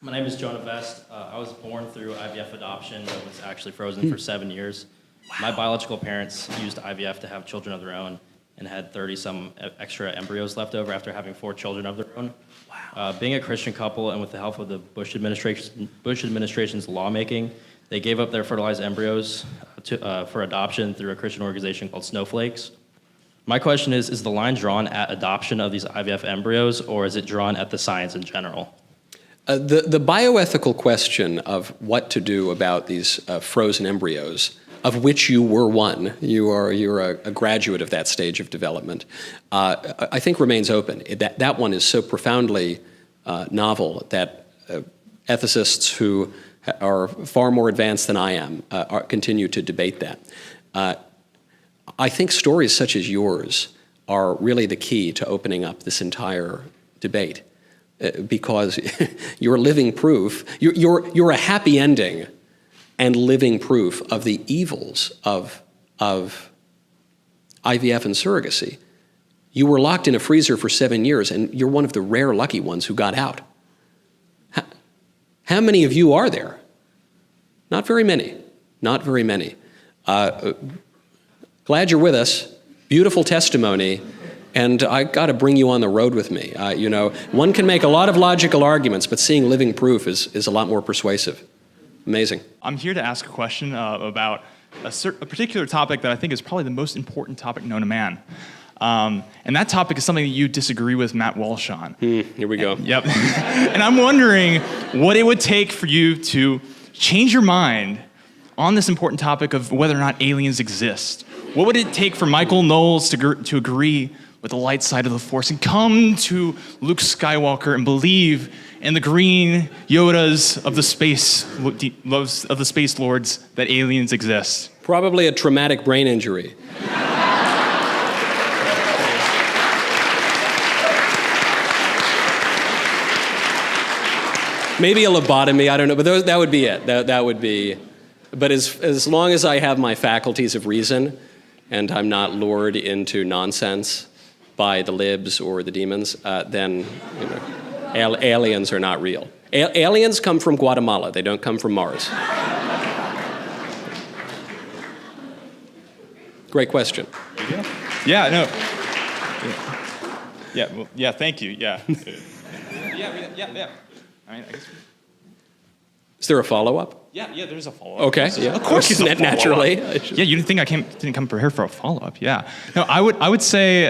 My name is Jonah Vest. I was born through IVF adoption, but was actually frozen for 7 years. Wow. My biological parents used IVF to have children of their own and had 30-some extra embryos left over after having 4 children of their own. Wow. Being a Christian couple and with the help of the Bush administration's lawmaking, they gave up their fertilized embryos for adoption through a Christian organization called Snowflakes. My question is the line drawn at adoption of these IVF embryos, or is it drawn at the science in general? The bioethical question of what to do about these frozen embryos, of which you were one, you're a graduate of that stage of development, I think remains open. That one is so profoundly novel that ethicists who are far more advanced than I am continue to debate that. I think stories such as yours are really the key to opening up this entire debate. Because you're living proof, you're a happy ending and living proof of the evils of IVF and surrogacy. You were locked in a freezer for 7 years, and you're one of the rare lucky ones who got out. How many of you are there? Not very many. Not very many. Glad you're with us. Beautiful testimony. And I got to bring you on the road with me. One can make a lot of logical arguments, but seeing living proof is a lot more persuasive. Amazing. I'm here to ask a question about a particular topic that I think is probably the most important topic known to man. And that topic is something that you disagree with Matt Walsh on. Here we go. Yep. And I'm wondering what it would take for you to change your mind on this important topic of whether or not aliens exist. What would it take for Michael Knowles to agree with the light side of the Force and come to Luke Skywalker and believe in the green Yodas of the space lords that aliens exist? Probably a traumatic brain injury. Maybe a lobotomy, I don't know, but that would be it. That would be. But as long as I have my faculties of reason and I'm not lured into nonsense by the libs or the demons, then aliens are not real. Aliens come from Guatemala. They don't come from Mars. Great question. Yeah, no. Yeah, well, yeah, thank you, yeah. Yeah. I guess. Is there a follow-up? Yeah, there's a follow-up. Okay, yeah. Of course there's a follow-up. Naturally. Yeah, you didn't think I didn't come prepared for a follow-up, yeah. No, I would say,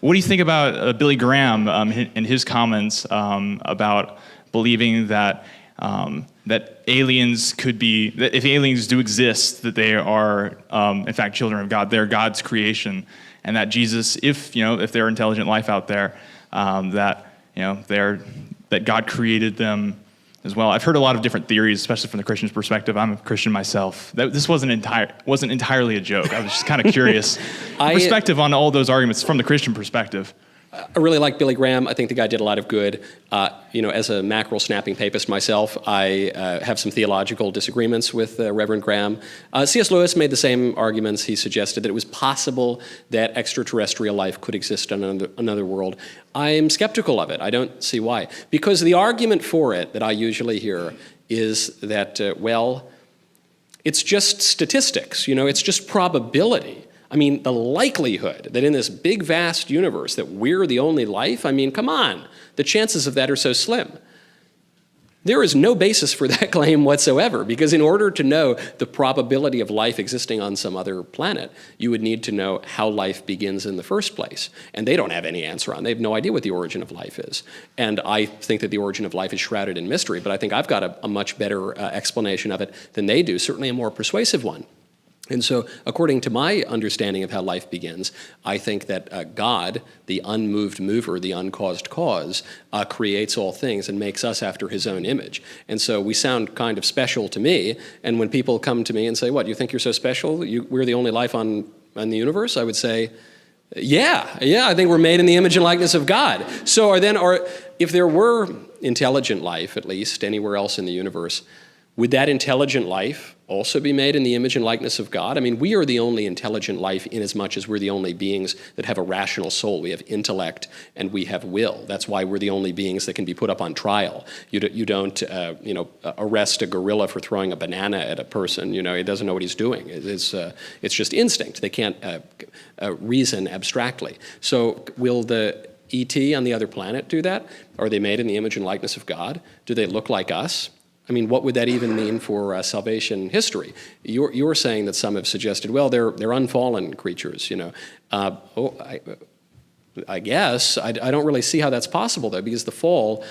what do you think about Billy Graham and his comments about believing that that aliens could be, that if aliens do exist, that they are, in fact, children of God, they're God's creation, and that Jesus, if they're intelligent life out there, that God created them as well. I've heard a lot of different theories, especially from the Christian's perspective. I'm a Christian myself. This wasn't entirely a joke. I was just kind of curious perspective on all those arguments from the Christian perspective. I really like Billy Graham. I think the guy did a lot of good. As a mackerel-snapping papist myself, I have some theological disagreements with Reverend Graham. C.S. Lewis made the same arguments. He suggested that it was possible that extraterrestrial life could exist on another world. I'm skeptical of it. I don't see why. Because the argument for it that I usually hear is that, it's just statistics. It's just probability. I mean, the likelihood that in this big, vast universe that we're the only life, come on. The chances of that are so slim. There is no basis for that claim whatsoever, because in order to know the probability of life existing on some other planet, you would need to know how life begins in the first place. And they don't have any answer on. They have no idea what the origin of life is. And I think that the origin of life is shrouded in mystery, but I think I've got a much better explanation of it than they do, certainly a more persuasive one. And so, according to my understanding of how life begins, I think that God, the unmoved mover, the uncaused cause, creates all things and makes us after his own image. And so we sound kind of special to me, and when people come to me and say, what, you think you're so special? We're the only life on the universe? I would say, yeah, I think we're made in the image and likeness of God. So if there were intelligent life, at least, anywhere else in the universe, would that intelligent life also be made in the image and likeness of God? I mean, we are the only intelligent life in as much as we're the only beings that have a rational soul. We have intellect and we have will. That's why we're the only beings that can be put up on trial. You don't arrest a gorilla for throwing a banana at a person. He doesn't know what he's doing. It's just instinct. They can't reason abstractly. So will the ET on the other planet do that? Are they made in the image and likeness of God? Do they look like us? I mean, what would that even mean for salvation history? You're saying that some have suggested, well, they're unfallen creatures, I guess. I don't really see how that's possible, though, because the fall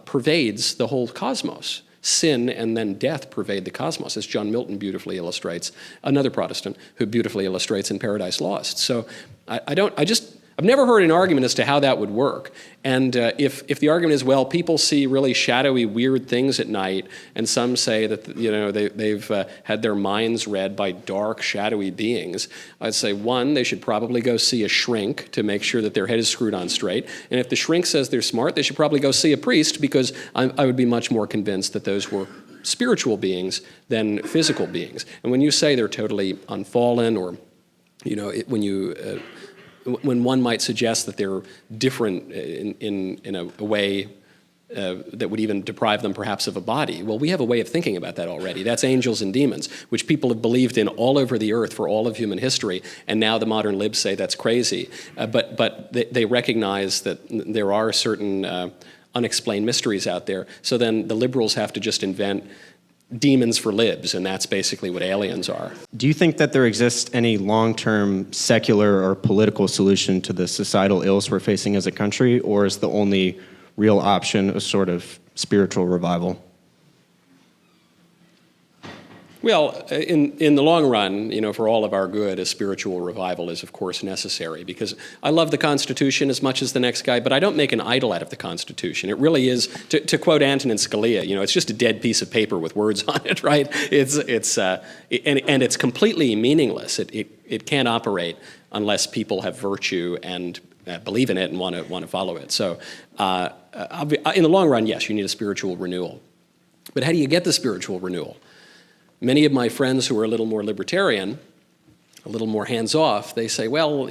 pervades the whole cosmos. Sin and then death pervade the cosmos, as John Milton beautifully illustrates, another Protestant who beautifully illustrates in Paradise Lost. So I've never heard an argument as to how that would work. And if the argument is, well, people see really shadowy, weird things at night, and some say that they've had their minds read by dark, shadowy beings, I'd say, one, they should probably go see a shrink to make sure that their head is screwed on straight. And if the shrink says they're smart, they should probably go see a priest, because I would be much more convinced that those were spiritual beings than physical beings. And when you say they're totally unfallen, or when one might suggest that they're different in a way that would even deprive them perhaps of a body. Well, we have a way of thinking about that already. That's angels and demons, which people have believed in all over the earth for all of human history, and now the modern libs say that's crazy. But they recognize that there are certain unexplained mysteries out there. So then the liberals have to just invent demons for libs, and that's basically what aliens are. Do you think that there exists any long-term secular or political solution to the societal ills we're facing as a country, or is the only real option a sort of spiritual revival? Well, in the long run, for all of our good, a spiritual revival is, of course, necessary, because I love the Constitution as much as the next guy, but I don't make an idol out of the Constitution. It really is, to quote Antonin Scalia, it's just a dead piece of paper with words on it, right? And it's completely meaningless. It can't operate unless people have virtue and believe in it and want to follow it. So, in the long run, yes, you need a spiritual renewal. But how do you get the spiritual renewal? Many of my friends who are a little more libertarian, a little more hands-off, they say, well,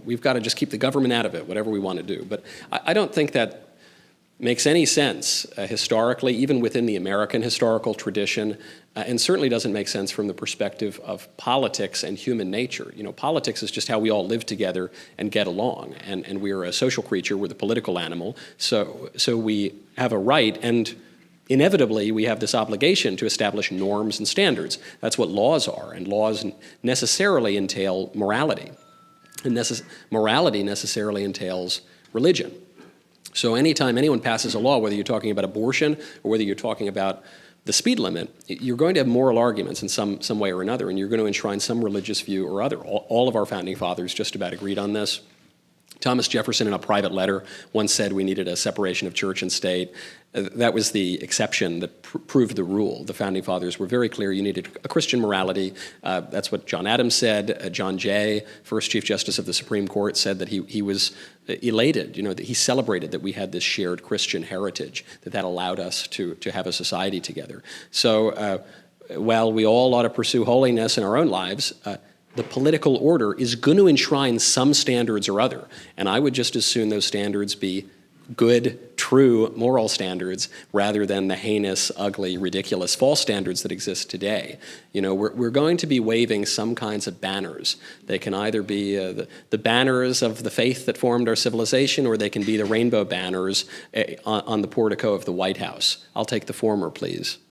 we've got to just keep the government out of it, whatever we want to do. But I don't think that makes any sense historically, even within the American historical tradition, and certainly doesn't make sense from the perspective of politics and human nature. Politics is just how we all live together and get along, and we're a social creature, we're the political animal, so we have a right, and inevitably, we have this obligation to establish norms and standards. That's what laws are, and laws necessarily entail morality. And morality necessarily entails religion. So anytime anyone passes a law, whether you're talking about abortion or whether you're talking about the speed limit, you're going to have moral arguments in some way or another, and you're going to enshrine some religious view or other. All of our founding fathers just about agreed on this. Thomas Jefferson, in a private letter, once said we needed a separation of church and state. That was the exception that proved the rule. The founding fathers were very clear you needed a Christian morality. That's what John Adams said. John Jay, first Chief Justice of the Supreme Court, said that he was elated, that he celebrated that we had this shared Christian heritage, that allowed us to have a society together. So while we all ought to pursue holiness in our own lives, the political order is going to enshrine some standards or other. And I would just as soon those standards be good, true moral standards rather than the heinous, ugly, ridiculous false standards that exist today. We're going to be waving some kinds of banners. They can either be the banners of the faith that formed our civilization, or they can be the rainbow banners on the portico of the White House. I'll take the former, please.